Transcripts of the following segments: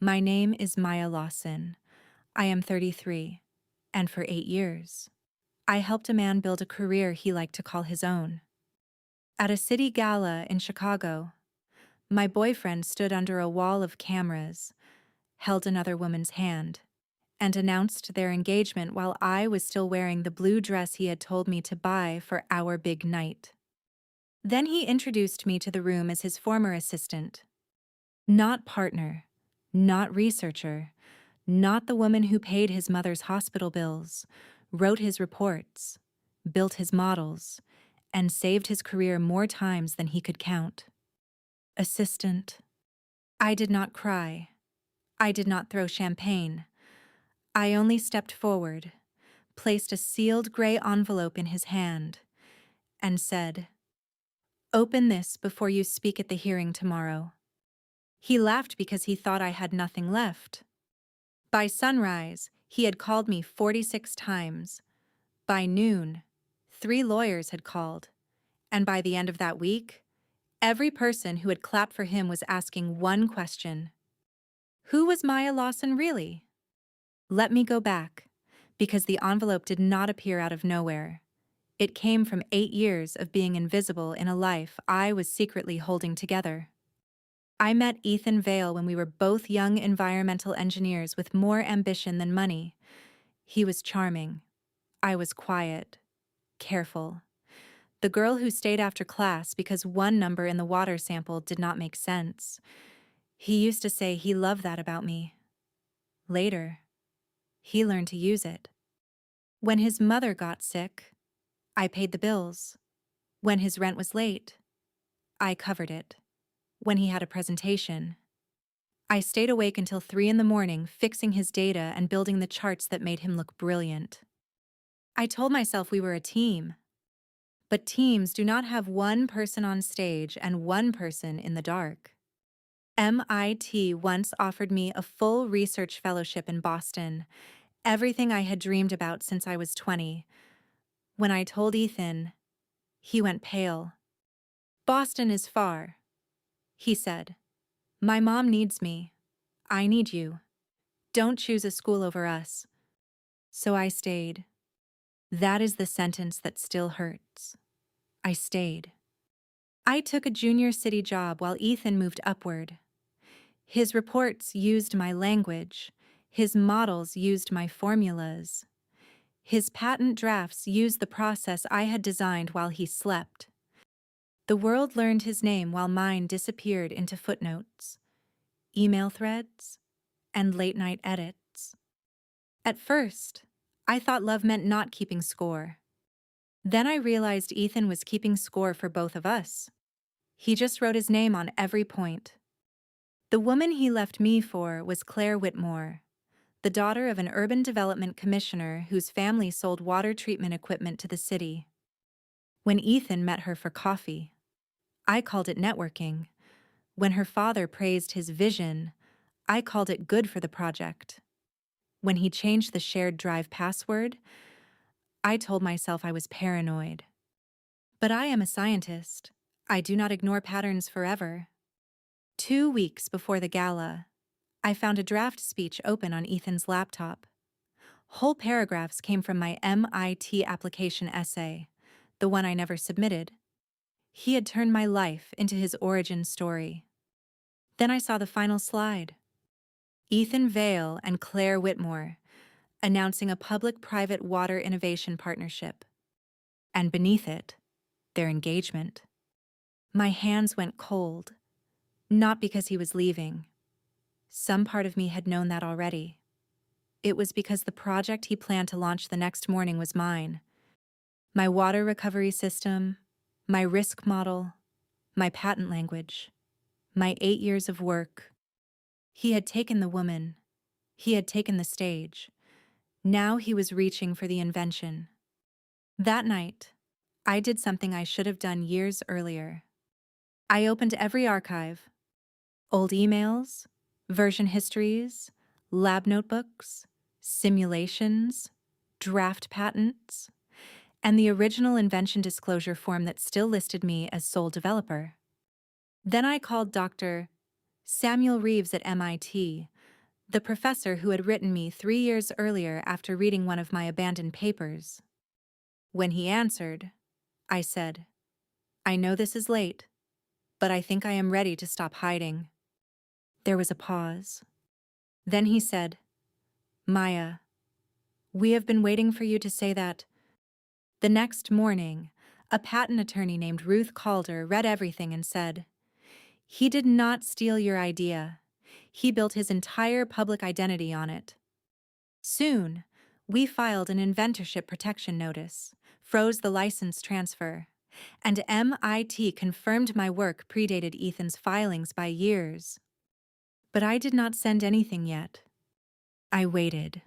My name is Maya Lawson. I am 33, and for 8 years, I helped a man build a career he liked to call his own. At a city gala in Chicago, my boyfriend stood under a wall of cameras, held another woman's hand, and announced their engagement while I was still wearing the blue dress he had told me to buy for our big night. Then he introduced me to the room as his former assistant. Not partner, not researcher, not the woman who paid his mother's hospital bills, wrote his reports, built his models, and saved his career more times than he could count. Assistant. I did not cry. I did not throw champagne. I only stepped forward, placed a sealed gray envelope in his hand, and said, "Open this before you speak at the hearing tomorrow." He laughed because he thought I had nothing left. By sunrise, he had called me 46 times. By noon, 3 lawyers had called. And by the end of that week, every person who had clapped for him was asking one question. Who was Maya Lawson really? Let me go back, because the envelope did not appear out of nowhere. It came from 8 years of being invisible in a life I was secretly holding together. I met Ethan Vale when we were both young environmental engineers with more ambition than money. He was charming. I was quiet, careful. The girl who stayed after class because one number in the water sample did not make sense. He used to say he loved that about me. Later, he learned to use it. When his mother got sick, I paid the bills. When his rent was late, I covered it. When he had a presentation, I stayed awake until 3 in the morning fixing his data and building the charts that made him look brilliant. I told myself we were a team. But teams do not have one person on stage and one person in the dark. MIT once offered me a full research fellowship in Boston, everything I had dreamed about since I was 20. When I told Ethan, he went pale. "Boston is far," he said. "My mom needs me. I need you. Don't choose a school over us." So I stayed. That is the sentence that still hurts. I stayed. I took a junior city job while Ethan moved upward. His reports used my language. His models used my formulas. His patent drafts used the process I had designed while he slept. The world learned his name while mine disappeared into footnotes, email threads, and late-night edits. At first, I thought love meant not keeping score. Then I realized Ethan was keeping score for both of us. He just wrote his name on every point. The woman he left me for was Claire Whitmore, the daughter of an urban development commissioner whose family sold water treatment equipment to the city. When Ethan met her for coffee, I called it networking. When her father praised his vision, I called it good for the project. When he changed the shared drive password, I told myself I was paranoid. But I am a scientist. I do not ignore patterns forever. 2 weeks before the gala, I found a draft speech open on Ethan's laptop. Whole paragraphs came from my MIT application essay, the one I never submitted. He had turned my life into his origin story. Then I saw the final slide. Ethan Vale and Claire Whitmore announcing a public-private water innovation partnership. And beneath it, their engagement. My hands went cold, not because he was leaving. Some part of me had known that already. It was because the project he planned to launch the next morning was mine. My water recovery system, my risk model, my patent language, my 8 years of work. He had taken the woman. He had taken the stage. Now he was reaching for the invention. That night, I did something I should have done years earlier. I opened every archive, old emails, version histories, lab notebooks, simulations, draft patents, and the original invention disclosure form that still listed me as sole developer. Then I called Dr. Samuel Reeves at MIT, The professor who had written me 3 years earlier after reading one of my abandoned papers. When he answered, I said, I know this is late, but I think I am ready to stop hiding. There was a pause. Then he said, Maya, we have been waiting for you to say that. The next morning, a patent attorney named Ruth Calder read everything and said, he did not steal your idea. He built his entire public identity on it. Soon, we filed an inventorship protection notice, froze the license transfer, and MIT confirmed my work predated Ethan's filings by years. But I did not send anything yet. I waited.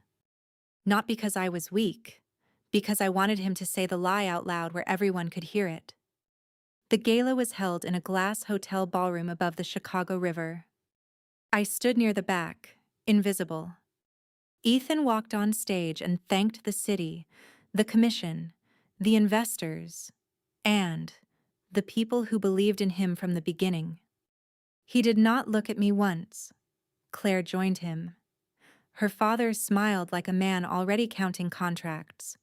Not because I was weak, because I wanted him to say the lie out loud where everyone could hear it. The gala was held in a glass hotel ballroom above the Chicago River. I stood near the back, invisible. Ethan walked on stage and thanked the city, the commission, the investors, and the people who believed in him from the beginning. He did not look at me once. Claire joined him. Her father smiled like a man already counting contracts.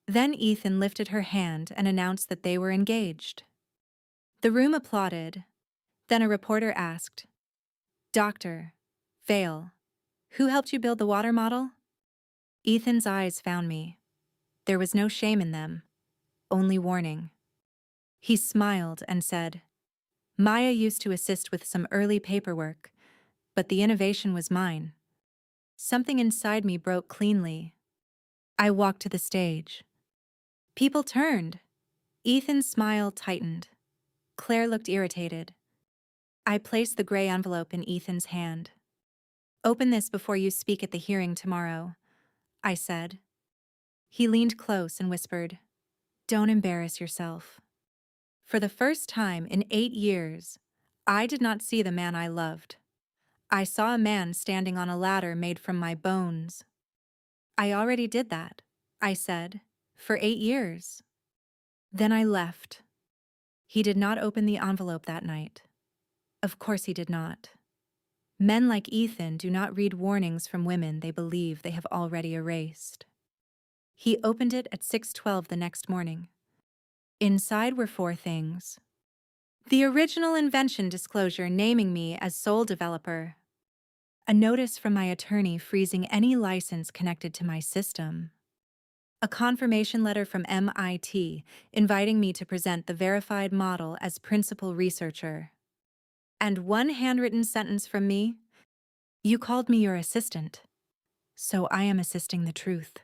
Then Ethan lifted her hand and announced that they were engaged. The room applauded. Then a reporter asked, Dr. Vale, who helped you build the water model? Ethan's eyes found me. There was no shame in them, only warning. He smiled and said, Maya used to assist with some early paperwork, but the innovation was mine. Something inside me broke cleanly. I walked to the stage. People turned. Ethan's smile tightened. Claire looked irritated. I placed the gray envelope in Ethan's hand. Open this before you speak at the hearing tomorrow, I said. He leaned close and whispered, Don't embarrass yourself. For the first time in 8 years, I did not see the man I loved. I saw a man standing on a ladder made from my bones. I already did that, I said, for 8 years. Then I left. He did not open the envelope that night. Of course he did not. Men like Ethan do not read warnings from women they believe they have already erased. He opened it at 6:12 the next morning. Inside were 4 things. The original invention disclosure naming me as sole developer. A notice from my attorney freezing any license connected to my system. A confirmation letter from MIT inviting me to present the verified model as principal researcher. And one handwritten sentence from me, You called me your assistant, so I am assisting the truth.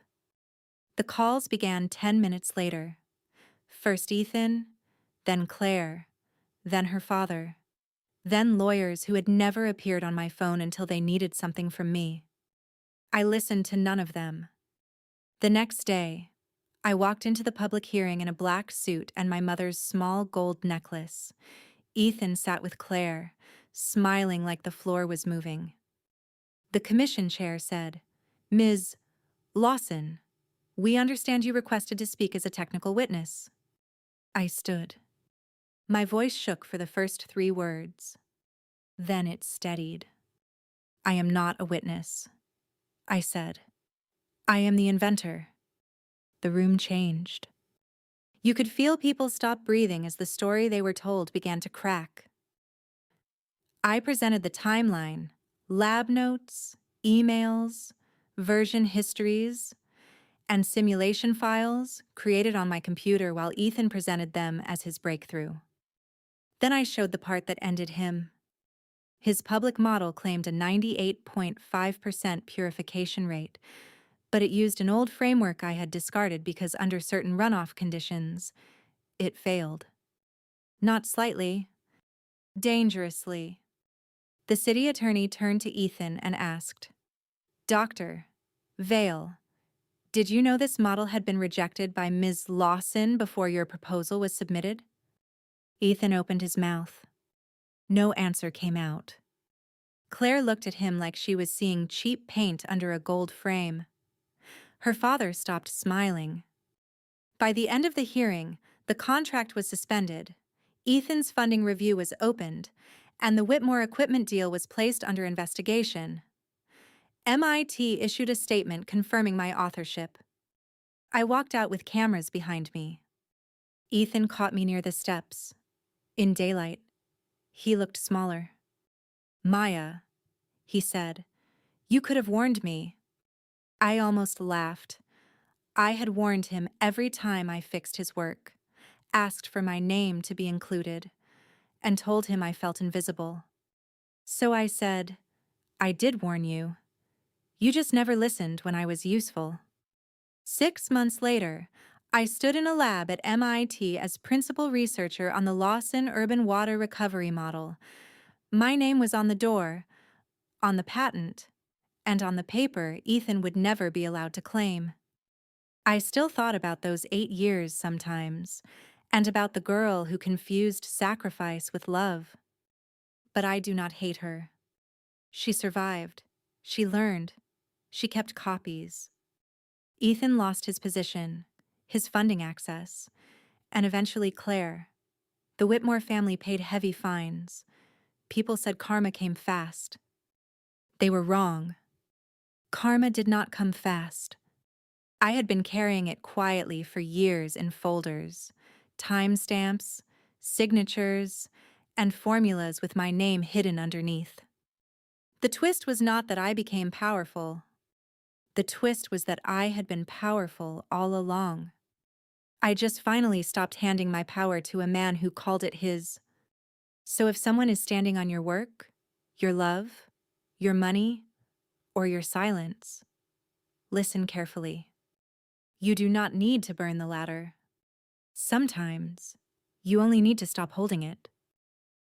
The calls began 10 minutes later. First Ethan, then Claire, then her father, then lawyers who had never appeared on my phone until they needed something from me. I listened to none of them. The next day, I walked into the public hearing in a black suit and my mother's small gold necklace. Ethan sat with Claire, smiling like the floor was moving. The commission chair said, Ms. Lawson, we understand you requested to speak as a technical witness. I stood. My voice shook for the first 3 words. Then it steadied. I am not a witness, I said. I am the inventor. The room changed. You could feel people stop breathing as the story they were told began to crack. I presented the timeline, lab notes, emails, version histories, and simulation files created on my computer while Ethan presented them as his breakthrough. Then I showed the part that ended him. His public model claimed a 98.5% purification rate, but it used an old framework I had discarded because under certain runoff conditions, it failed. Not slightly, dangerously. The city attorney turned to Ethan and asked, Dr. Vale, did you know this model had been rejected by Ms. Lawson before your proposal was submitted? Ethan opened his mouth. No answer came out. Claire looked at him like she was seeing cheap paint under a gold frame. Her father stopped smiling. By the end of the hearing, the contract was suspended, Ethan's funding review was opened, and the Whitmore equipment deal was placed under investigation. MIT issued a statement confirming my authorship. I walked out with cameras behind me. Ethan caught me near the steps. In daylight, he looked smaller. Maya, he said, you could have warned me. I almost laughed. I had warned him every time I fixed his work, asked for my name to be included, and told him I felt invisible. So I said, I did warn you. You just never listened when I was useful. 6 months later, I stood in a lab at MIT as principal researcher on the Lawson Urban Water Recovery Model. My name was on the door, on the patent, and on the paper Ethan would never be allowed to claim. I still thought about those 8 years sometimes, and about the girl who confused sacrifice with love. But I do not hate her. She survived. She learned. She kept copies. Ethan lost his position, his funding access, and eventually Claire. The Whitmore family paid heavy fines. People said karma came fast. They were wrong. Karma did not come fast. I had been carrying it quietly for years in folders, timestamps, signatures, and formulas with my name hidden underneath. The twist was not that I became powerful. The twist was that I had been powerful all along. I just finally stopped handing my power to a man who called it his. So if someone is standing on your work, your love, your money, or your silence, listen carefully. You do not need to burn the ladder. Sometimes, you only need to stop holding it.